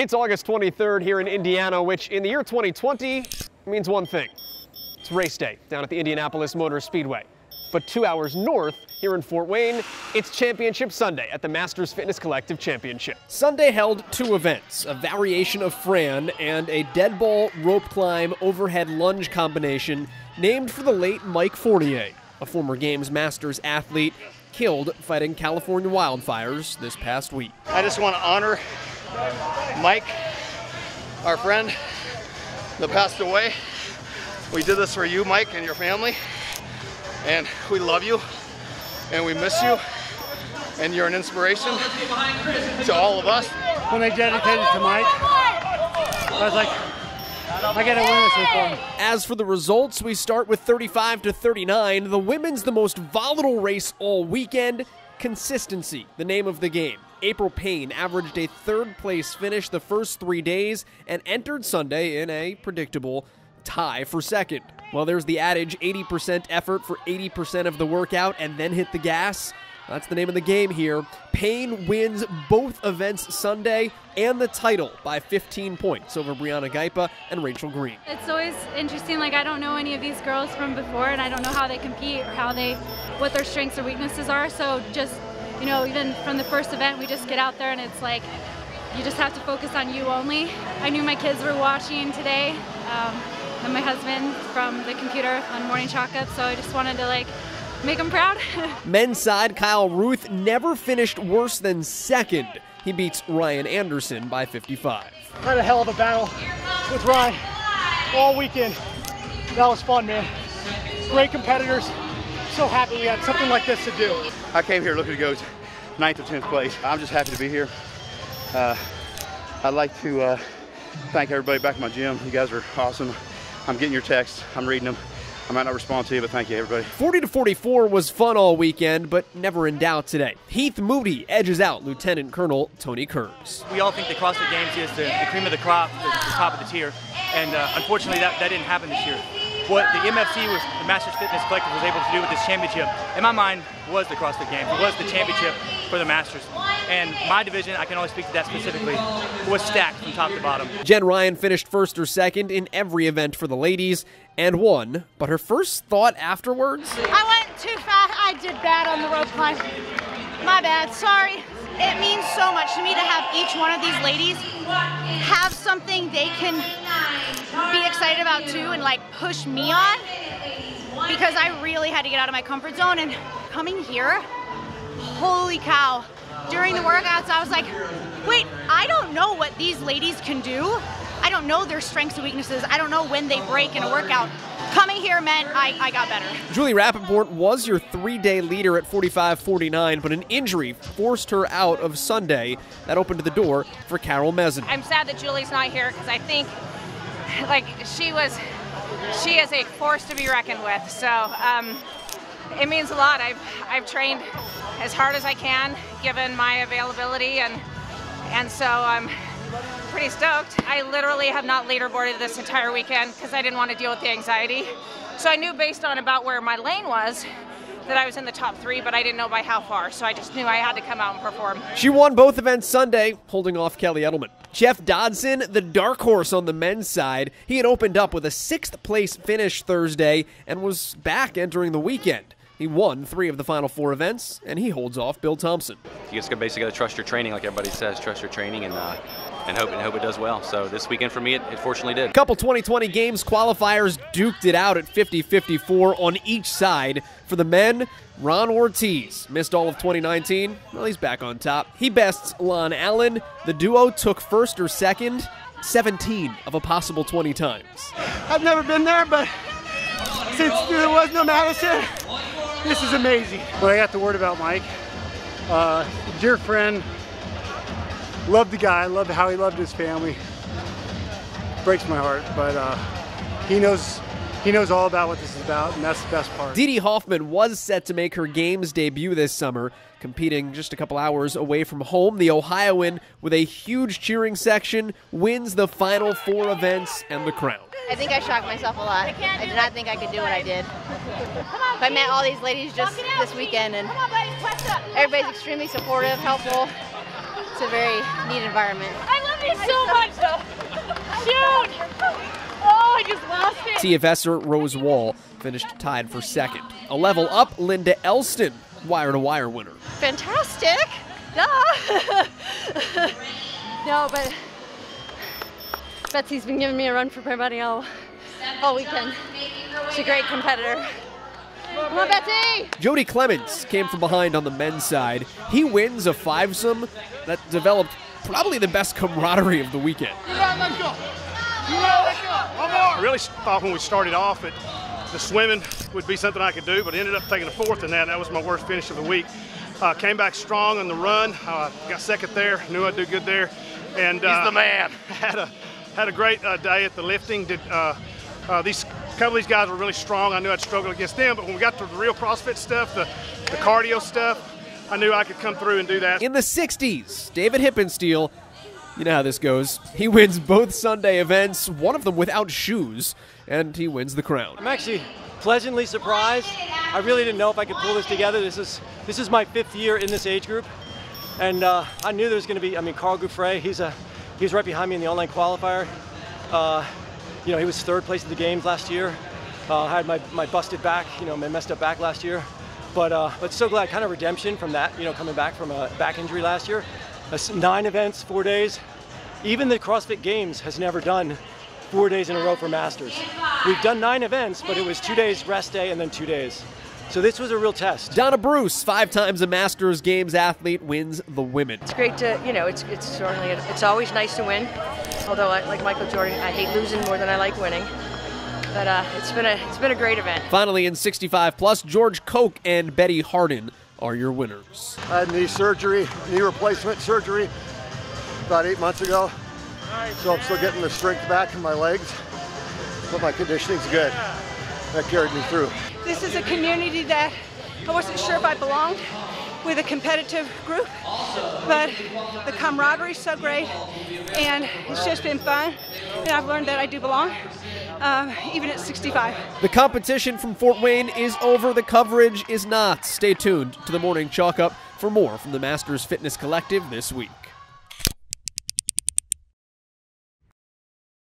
It's August 23rd here in Indiana, which in the year 2020 means one thing. It's race day down at the Indianapolis Motor Speedway. But 2 hours north, here in Fort Wayne, it's Championship Sunday at the Masters Fitness Collective Championship. Sunday held 2 events, a variation of Fran and a dead ball rope climb overhead lunge combination named for the late Mike Fournier, a former Games Masters athlete killed fighting California wildfires this past week. I just want to honor Mike, our friend that passed away. We did this for you, Mike, and your family. And we love you, and we miss you, and you're an inspiration to all of us. When they dedicated to Mike, I was like, I gotta win this for him. As for the results, we start with 35-39. The women's the most volatile race all weekend. Consistency, the name of the game. April PAYNE averaged a 3rd place finish the first 3 days and entered Sunday in a predictable tie for 2nd. Well, there's the adage, 80% effort for 80% of the workout and then hit the gas. That's the name of the game here. PAYNE wins both events Sunday and the title by 15 points over Brianna Gaipa and Rachel Green. It's always interesting, like I don't know any of these girls from before and I don't know how they compete or what their strengths or weaknesses are. So just, you know, even from the first event, we just get out there and it's like, you just have to focus on you only. I knew my kids were watching today. And my husband from the computer on Morning Chalk Up, so I just wanted to make him proud. Men's side, Kyle Ruth never finished worse than 2nd. He beats Ryan Anderson by 55. Had a hell of a battle with Ryan all weekend. That was fun, man. Great competitors. So happy we had something like this to do. I came here looking to go 9th or 10th place. I'm just happy to be here. I'd like to thank everybody back in my gym. You guys are awesome. I'm getting your texts. I'm reading them. I might not respond to you, but thank you, everybody. 40-44 was fun all weekend, but never in doubt today. Heath Moody edges out Lieutenant Colonel Tony Kurz. We all think the CrossFit Games is the cream of the crop, the top of the tier, and unfortunately that didn't happen this year. What the MFC, the Masters Fitness Collective, was able to do with this championship, in my mind, was the CrossFit Games. It was the championship for the Masters. And my division, I can only speak to that specifically, was stacked from top to bottom. Jen Ryan finished 1st or 2nd in every event for the ladies and won, but her first thought afterwards? I went too fast. I did bad on the rope climb. My bad, sorry. It means so much to me to have each one of these ladies have something they can be excited about too and push me on, because I really had to get out of my comfort zone. And coming here, holy cow, during the workouts I was like, wait, I don't know what these ladies can do. I don't know their strengths and weaknesses. I don't know when they break in a workout. Coming here meant I got better. Julie Rappaport was your 3-day leader at 45-49, but an injury forced her out of Sunday. That opened the door for Carol MEZEN. I'm sad that Julie's not here because I think she is a force to be reckoned with. So it means a lot. I've trained as hard as I can given my availability, and so I'm pretty stoked. I literally have not leaderboarded this entire weekend because I didn't want to deal with the anxiety. So I knew based on about where my lane was that I was in the top 3, but I didn't know by how far. So I just knew I had to come out and perform. She won both events Sunday, holding off Kelly Edelman. Jeff Dodson, the dark horse on the men's side, he had opened up with a 6th place finish Thursday and was back entering the weekend. He won 3 of the final 4 events, and he holds off Bill Thompson. You just basically got to trust your training, like everybody says. Trust your training and hope it does well. So this weekend for me, it fortunately did. Couple 2020 Games qualifiers duked it out at 50-54 on each side. For the men, Ron Ortiz missed all of 2019. Well, he's back on top. He bests Lon Allen. The duo took 1st or 2nd, 17 of a possible 20 times. I've never been there, but since there was no Madison, this is amazing. When I got the word about Mike, dear friend, loved the guy, loved how he loved his family. Breaks my heart, but he knows all about what this is about, and that's the best part. Dee Dee Hoffman was set to make her Games debut this summer, competing just a couple hours away from home. The Ohioan, with a huge cheering section, wins the final 4 events and the crown. I think I shocked myself a lot. I did not think I could do what I did. But I met all these ladies just this weekend, and everybody's extremely supportive, helpful. It's a very neat environment. you so much, though. Shoot! Oh, I just lost it. TFSer Rose Wall finished tied for second. A level up, Linda ELSTUN, wire-to-wire winner. Fantastic. Duh. No, but Betsy's been giving me a run for my money all weekend. She's a great competitor. Come on, Betsy! JODY CLEMENTS came from behind on the men's side. He wins a fivesome that developed probably the best camaraderie of the weekend. I really thought when we started off that the swimming would be something I could do, but ended up taking a fourth in that. That was my worst finish of the week. Came back strong on the run. Got second there. Knew I'd do good there. And He's the man. Had a great day at the lifting. A couple of these guys were really strong. I knew I'd struggle against them, but when we got to the real CrossFit stuff, the cardio stuff, I knew I could come through and do that. In the 60s, David Hippensteel, you know how this goes. He wins both Sunday events, one of them without shoes, and he wins the crown. I'm actually pleasantly surprised. I really didn't know if I could pull this together. This is my 5th year in this age group, and I knew there was going to be. I mean, Carl Gouffre, he's right behind me in the online qualifier. You know, he was 3rd place at the games last year. I had my busted back, you know, my messed up back last year. But so glad, kind of redemption from that, you know, coming back from a back injury last year. 9 events, 4 days. Even the CrossFit Games has never done 4 days in a row for Masters. We've done 9 events, but it was 2 days rest day and then 2 days. So this was a real test. Donna Bruce, 5 times a Masters Games athlete, wins the women. It's great to, you know, it's certainly, it's always nice to win. Although, like Michael Jordan, I hate losing more than I like winning. But it's been a great event. Finally, in 65 plus, George Koch and Betty Hardin are your winners. I had knee replacement surgery about 8 months ago. So I'm still getting the strength back in my legs, but my conditioning's good. That carried me through. This is a community that I wasn't sure if I belonged with a competitive group, but the camaraderie is so great, and it's just been fun, and I've learned that I do belong, even at 65. The competition from Fort Wayne is over. The coverage is not. Stay tuned to the Morning Chalk Up for more from the Masters Fitness Collective this week.